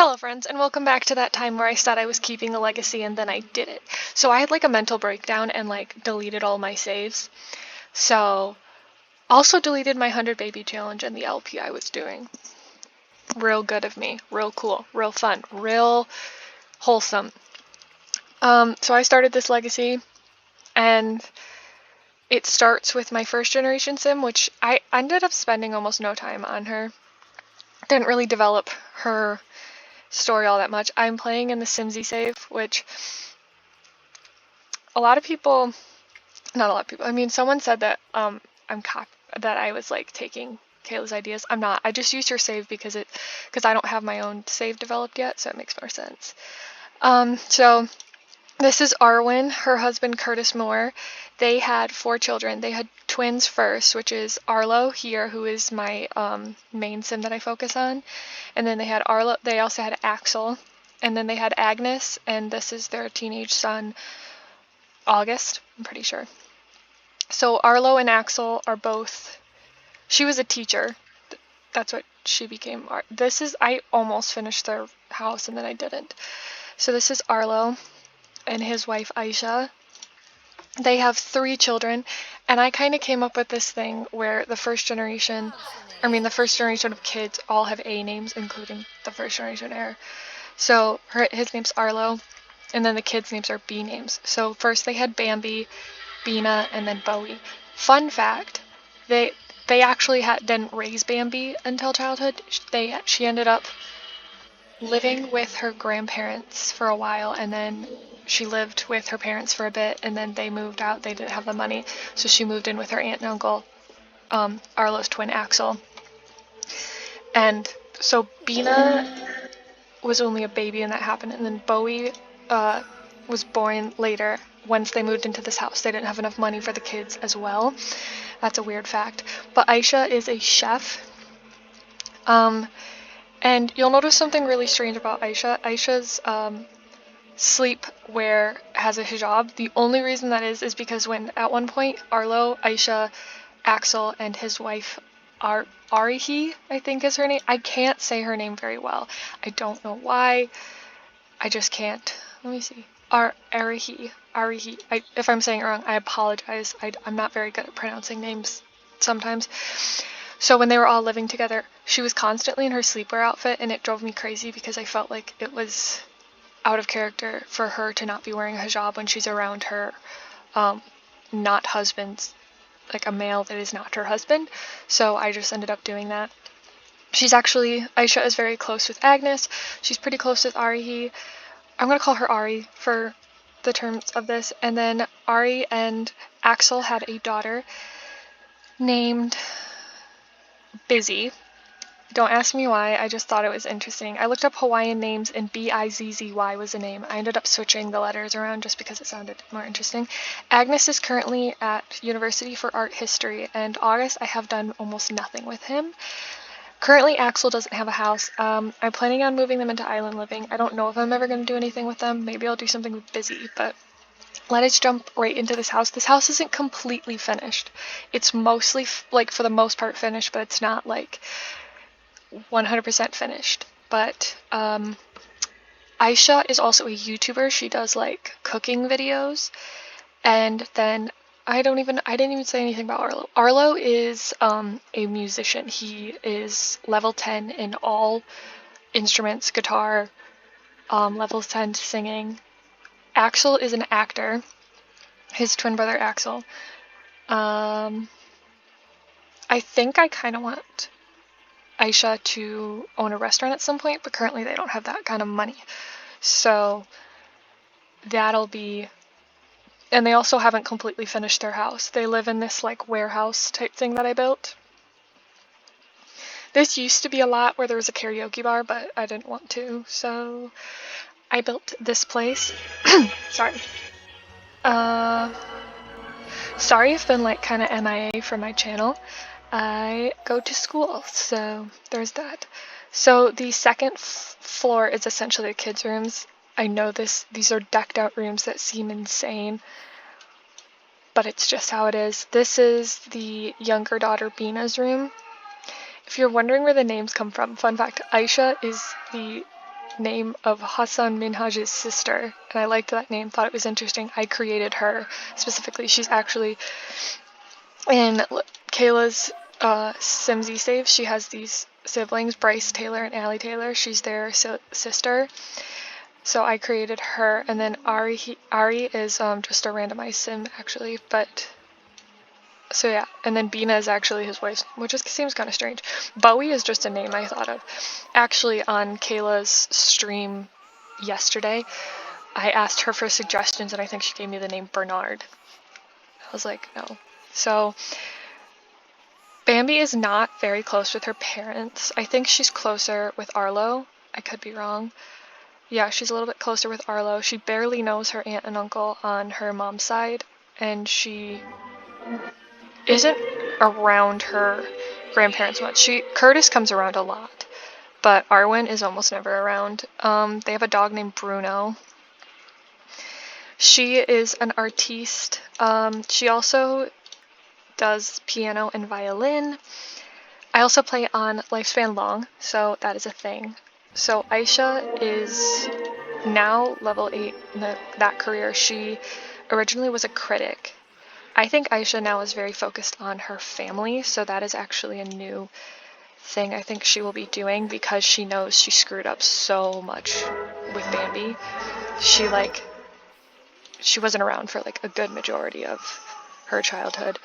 Hello friends, and welcome back to that time where I said I was keeping a legacy and then I did it. So I had like a mental breakdown and like deleted all my saves. So also deleted my 100 baby challenge and the LP I was doing. Real good of me, real cool, real fun, real wholesome. So I started this legacy and it starts with my first generation sim, which I ended up spending almost no time on her. Didn't really develop her story all that much. I'm playing in the Simsy save, which a lot of people, not a lot of people, I mean, someone said that that I was like taking Kayla's ideas. I'm not. I just used her save because I don't have my own save developed yet, so it makes more sense. So this is Arwen, her husband Curtis Moore. They had 4 children. They had twins first, which is Arlo here, who is my main sim that I focus on. And then they had Arlo. They also had Axel. And then they had Agnes, and this is their teenage son, August, I'm pretty sure. So Arlo and Axel are both, she was a teacher. That's what she became. I almost finished their house and then I didn't. So this is Arlo and his wife Aisha. They have 3 children, and I kind of came up with this thing where the first generation of kids all have A names, including the first generation heir. So his name's Arlo, and then the kids' names are B names. So first they had Bambi, Bina, and then Bowie. Fun fact, they actually didn't raise Bambi until childhood. She ended up living with her grandparents for a while, and then she lived with her parents for a bit, and then they moved out. They didn't have the money, so she moved in with her aunt and uncle, Arlo's twin Axel. And so Bina was only a baby when that happened, and then Bowie was born later. Once they moved into this house, they didn't have enough money for the kids as well. That's a weird fact. But Aisha is a chef. And you'll notice something really strange about Aisha. Aisha's sleepwear has a hijab. The only reason that is because when at one point Arlo, Aisha, Axel, and his wife Arihi, I think is her name. I can't say her name very well. I don't know why. I just can't. Let me see. Arihi. If I'm saying it wrong, I apologize. I'm not very good at pronouncing names sometimes. So when they were all living together, she was constantly in her sleepwear outfit, and it drove me crazy because I felt like it was out of character for her to not be wearing a hijab when she's around her not husband's, like a male that is not her husband. So I just ended up doing that. Aisha is very close with Agnes. She's pretty close with Arihi. I'm going to call her Ari for the terms of this. And then Ari and Axel had a daughter named Busy. Don't ask me why, I just thought it was interesting. I looked up Hawaiian names and Bizzy was a name. I ended up switching the letters around just because it sounded more interesting. Agnes is currently at university for art history, and August I have done almost nothing with him. Currently Axel doesn't have a house. I'm planning on moving them into island living. I don't know if I'm ever going to do anything with them. Maybe I'll do something with Busy, but let us jump right into this house. This house isn't completely finished. It's mostly, for the most part finished, but it's not, 100% finished. But Aisha is also a YouTuber. She does cooking videos. And then I didn't even say anything about Arlo. Arlo is a musician. He is level 10 in all instruments, guitar, level 10 singing. Axel is an actor. His twin brother Axel. I think I kind of want Aisha to own a restaurant at some point, but currently they don't have that kind of money. So that'll be, and they also haven't completely finished their house. They live in this warehouse type thing that I built. This used to be a lot where there was a karaoke bar, but I didn't want to, so I built this place. Sorry. Sorry if I've been kind of MIA from my channel. I go to school, so there's that. So the second floor is essentially the kids' rooms. I know these are decked out rooms that seem insane, but it's just how it is. This is the younger daughter Bina's room. If you're wondering where the names come from, fun fact, Aisha is the name of Hassan Minhaj's sister, and I liked that name, thought it was interesting. I created her specifically. She's actually in Kayla's Simsy save. She has these siblings, Bryce Taylor and Allie Taylor. She's their sister. So I created her, and then Ari is just a randomized sim actually, but so yeah, and then Bina is actually his wife, which seems kind of strange. Bowie is just a name I thought of. Actually, on Kayla's stream yesterday, I asked her for suggestions, and I think she gave me the name Bernard. I was like, no. So Bambi is not very close with her parents. I think she's closer with Arlo. I could be wrong. Yeah, she's a little bit closer with Arlo. She barely knows her aunt and uncle on her mom's side, and she isn't around her grandparents much. Curtis comes around a lot, but Arwen is almost never around. They have a dog named Bruno. She is an artiste. She also does piano and violin. I also play on Lifespan Long, so that is a thing. So Aisha is now level 8 in that career. She originally was a critic. I think Aisha now is very focused on her family, so that is actually a new thing I think she will be doing because she knows she screwed up so much with Bambi. She wasn't around for like a good majority of her childhood.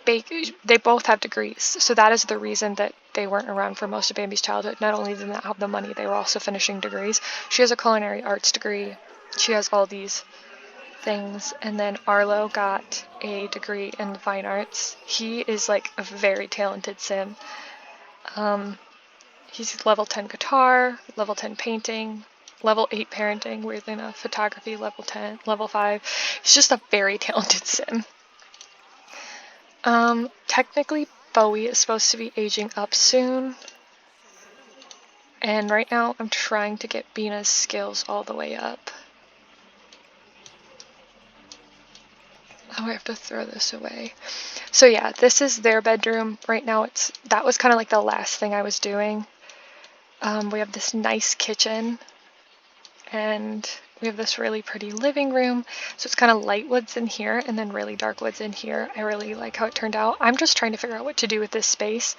They both have degrees, so that is the reason that they weren't around for most of Bambi's childhood. Not only did they not have the money, they were also finishing degrees. She has a culinary arts degree. She has all these things, and then Arlo got a degree in fine arts. He is like a very talented sim. He's level 10 guitar, level 10 painting, level 8 parenting, weirdly enough, photography, level 10, level 5. He's just a very talented sim. Technically, Bowie is supposed to be aging up soon. And right now, I'm trying to get Bina's skills all the way up. Oh, I have to throw this away. So yeah, this is their bedroom. Right now, that was kind of like the last thing I was doing. We have this nice kitchen, and we have this really pretty living room. So it's kind of light woods in here and then really dark woods in here. I really like how it turned out. I'm just trying to figure out what to do with this space.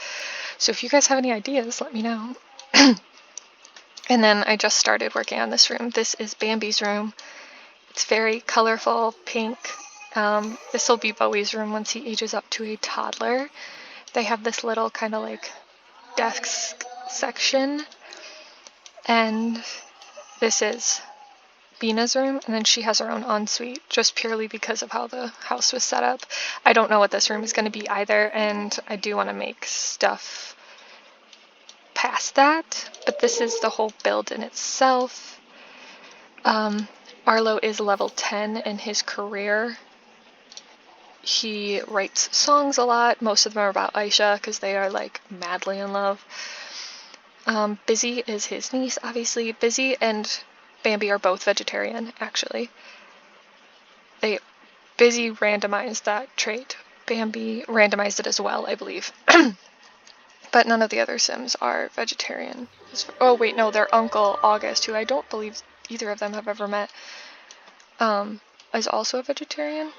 So if you guys have any ideas, let me know. And then I just started working on this room. This is Bambi's room. It's very colorful, pink. This will be Bowie's room once he ages up to a toddler. They have this little kind of like desk section. And this is Bina's room, and then she has her own ensuite, just purely because of how the house was set up. I don't know what this room is going to be either, and I do want to make stuff past that, but this is the whole build in itself. Arlo is level 10 in his career. He writes songs a lot. Most of them are about Aisha, because they are like madly in love. Busy is his niece, obviously. Busy and Bambi are both vegetarian, actually. Busy randomized that trait. Bambi randomized it as well, I believe. But none of the other Sims are vegetarian. Oh wait, no, their uncle, August, who I don't believe either of them have ever met, is also a vegetarian.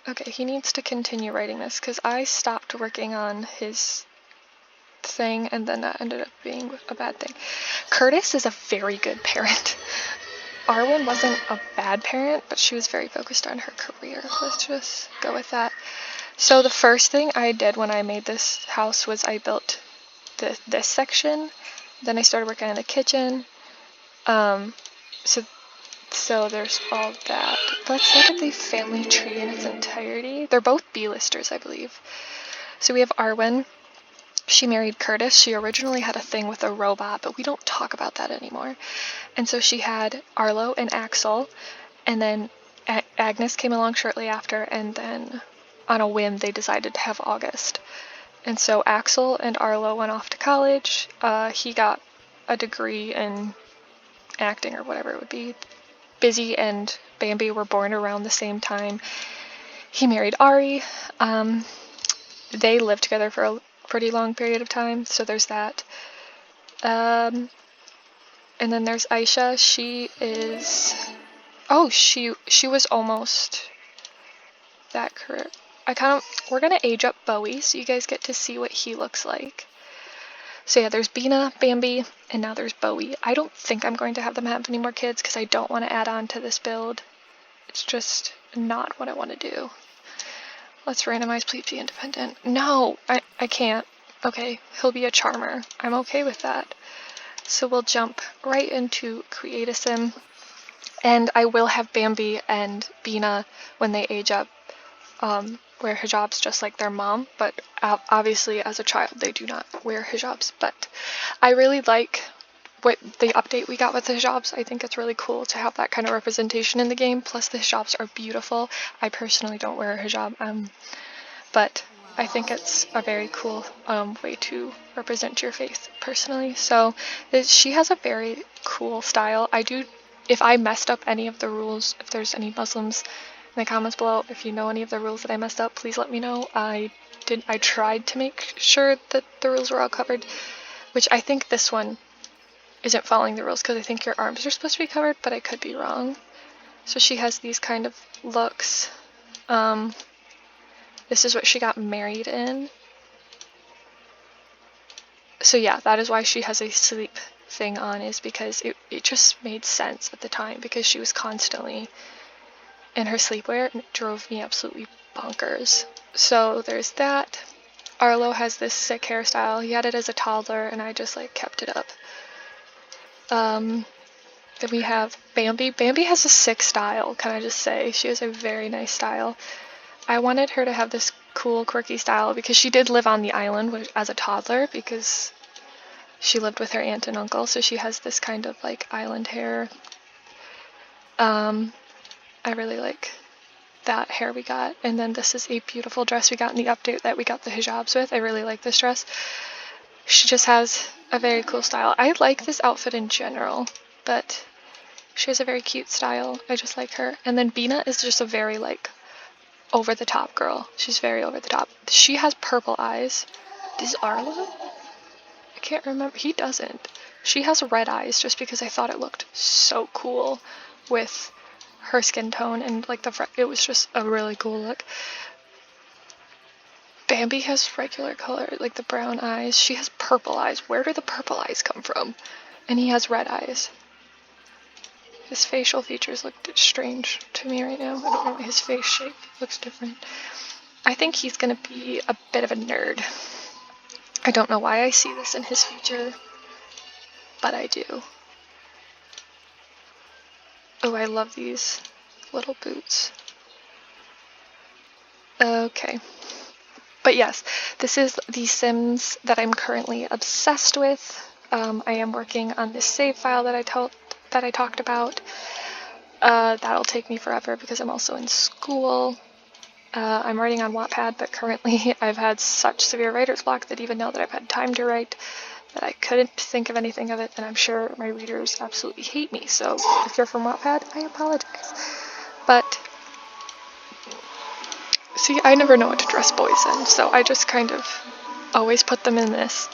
Okay, he needs to continue writing this, because I stopped working on his thing, and then that ended up being a bad thing. Curtis is a very good parent. Arwen wasn't a bad parent, but she was very focused on her career. Let's just go with that. So the first thing I did when I made this house was I built this section. Then I started working on the kitchen. So there's all that. Let's look at the family tree in its entirety. They're both B-listers, I believe. So we have Arwen. She married Curtis. She originally had a thing with a robot, but we don't talk about that anymore. And so she had Arlo and Axel, and then Agnes came along shortly after, and then on a whim they decided to have August. And so Axel and Arlo went off to college. He got a degree in acting or whatever it would be. Busy and Bambi were born around the same time. He married Ari. They lived together for pretty long period of time, so there's that. And then there's Aisha. She is, oh, she was almost that career. We're gonna age up Bowie so you guys get to see what he looks like. So yeah, there's Bina, Bambi, and now there's Bowie. I don't think I'm going to have them have any more kids because I don't want to add on to this build. It's just not what I want to do. Let's randomize, please be independent. No, I can't. Okay, he'll be a charmer. I'm okay with that. So we'll jump right into create a sim. And I will have Bambi and Bina when they age up wear hijabs just like their mom, but obviously as a child they do not wear hijabs. But I really like what the update we got with the hijabs. I think it's really cool to have that kind of representation in the game. Plus the hijabs are beautiful. I personally don't wear a hijab, but I think it's a very cool way to represent your faith personally. So she has a very cool style. If I messed up any of the rules, if there's any Muslims in the comments below, if you know any of the rules that I messed up, please let me know. I tried to make sure that the rules were all covered, which I think this one isn't following the rules because I think your arms are supposed to be covered, but I could be wrong. So she has these kind of looks. This is what she got married in. So yeah, that is why she has a sleep thing on, is because it just made sense at the time because she was constantly in her sleepwear and it drove me absolutely bonkers. So there's that. Arlo has this sick hairstyle. He had it as a toddler and I just like kept it up. Then we have Bambi. Bambi has a sick style, can I just say. She has a very nice style. I wanted her to have this cool, quirky style because she did live on the island as a toddler because she lived with her aunt and uncle, so she has this kind of like island hair. I really like that hair we got. And then this is a beautiful dress we got in the update that we got the hijabs with. I really like this dress. She just has a very cool style. I like this outfit in general, but she has a very cute style. I just like her. And then Bina is just a very like over the top girl. She's very over the top. She has purple eyes. Does Arlo? I can't remember. He doesn't. She has red eyes just because I thought it looked so cool with her skin tone and like it was just a really cool look. Bambi has regular color, like the brown eyes. She has purple eyes. Where do the purple eyes come from? And he has red eyes. His facial features look strange to me right now. I don't know, his face shape looks different. I think he's gonna be a bit of a nerd. I don't know why I see this in his future, but I do. Oh, I love these little boots. Okay. But yes, this is the Sims that I'm currently obsessed with. I am working on this save file that I talked about. That'll take me forever because I'm also in school. I'm writing on Wattpad, but currently I've had such severe writer's block that even now that I've had time to write, that I couldn't think of anything of it, and I'm sure my readers absolutely hate me. So if you're from Wattpad, I apologize. But see, I never know what to dress boys in, so I just kind of always put them in this.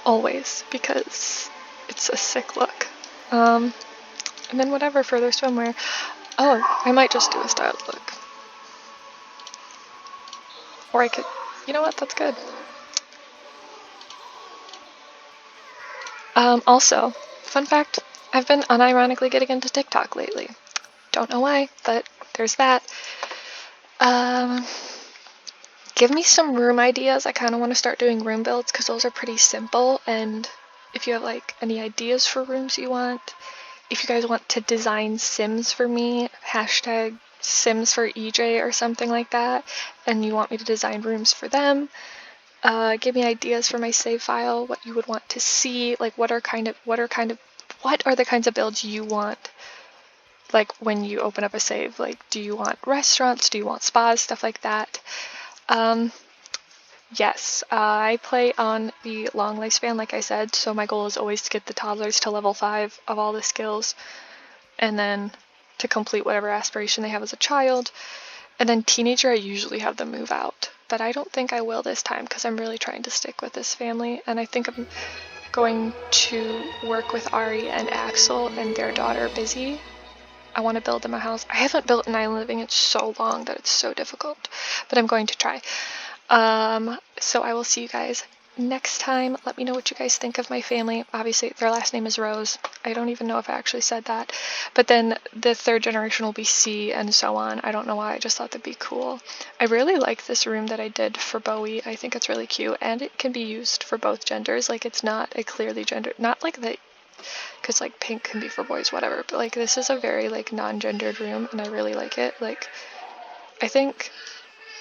Always, because it's a sick look. And then whatever for their swimwear. Oh, I might just do a styled look. Or I could, you know what, that's good. Also, fun fact, I've been unironically getting into TikTok lately. Don't know why, but there's that. Give me some room ideas. I kind of want to start doing room builds because those are pretty simple. And if you have like any ideas for rooms you want, if you guys want to design Sims for me, hashtag Sims for EJ or something like that, and you want me to design rooms for them, give me ideas for my save file, what you would want to see, like what are the kinds of builds you want, like when you open up a save, like do you want restaurants, do you want spas, stuff like that. Yes, I play on the long lifespan, like I said, so my goal is always to get the toddlers to level 5 of all the skills, and then to complete whatever aspiration they have as a child. And then teenager, I usually have them move out, but I don't think I will this time because I'm really trying to stick with this family. And I think I'm going to work with Ari and Axel and their daughter, Busy. I want to build them a house. I haven't built an island living in so long that it's so difficult, but I'm going to try. So I will see you guys next time. Let me know what you guys think of my family. Obviously, their last name is Rose. I don't even know if I actually said that. But then the third generation will be C and so on. I don't know why. I just thought that'd be cool. I really like this room that I did for Bowie. I think it's really cute, and it can be used for both genders. Like, it's not a clearly gendered, not like the, because like pink can be for boys, whatever. But like, this is a very like non-gendered room, and I really like it. Like, I think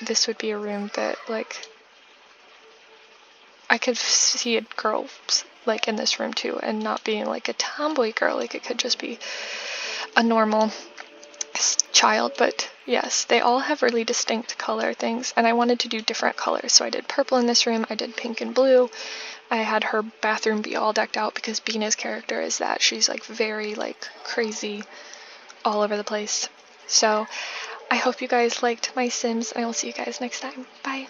this would be a room that like I could see a girl like in this room too, and not being like a tomboy girl. Like, it could just be a normal child. But yes, they all have really distinct color things, and I wanted to do different colors. So I did purple in this room, I did pink and blue. I had her bathroom be all decked out because Bina's character is that she's like very like crazy all over the place. So I hope you guys liked my Sims, and I will see you guys next time. Bye.